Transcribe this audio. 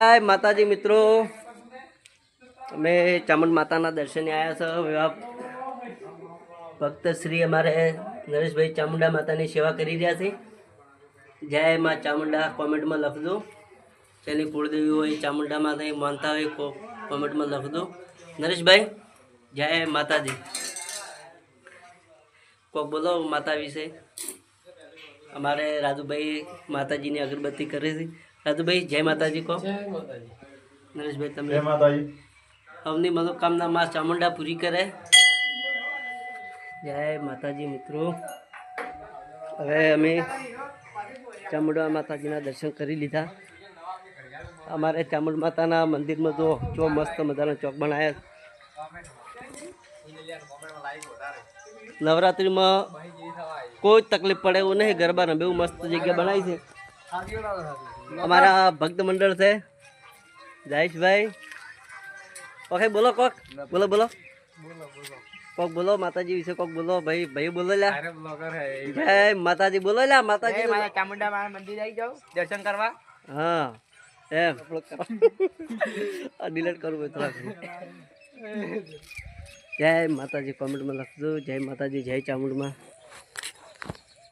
हाय माताजी मित्रों, मैं चामुंड माता दर्शन आया था। भक्त श्री अमारे नरेश भाई चामुंडा माता की सेवा करी रहा थे। जय माँ चामुंडा कॉमेंट में लख दो। चैनी कुलदेवी हो चामुंडा माता मानता हो कॉमेंट में लख दो। नरेश भाई जय माता दी को बोलो माता विषय। हमारे राजू भाई माता जी ने अगरबत्ती करे थी। राजू भाई जय माता जी को। जय माता जी। नरेश भाई तब जय माता जी। हमने मनोकामना माँ चामुंडा पूरी करे। जय माता जी मित्रों, હવે અમે ચામુંડા માતાજીના દર્શન કરી લીધા। અમારે ચામુંડ માતાના મંદિરમાં જો જો મસ્ત મજાનો ચોક બનાવ્યા। નવરાત્રિમાં કોઈ તકલીફ પડે એવું નહીં, ગરબા રમે એવું મસ્ત જગ્યા બનાવી છે। અમારા ભક્ત મંડળ છે જયેશભાઈ। ઓકે બોલો કોક, બોલો બોલો कोक बोलो माताजी विषय कोक बोलो भाई भाई बोलो ला। अरे ब्लॉगर है जय माताजी बोलो ला। माताजी माता चामुंडा मां मंदिर आई जाओ दर्शन करवा। हाँ एम डिलीट करूँ मैं थोड़ा। जय माताजी कमेंट में लख दो। जय माताजी जय चामुंड मां।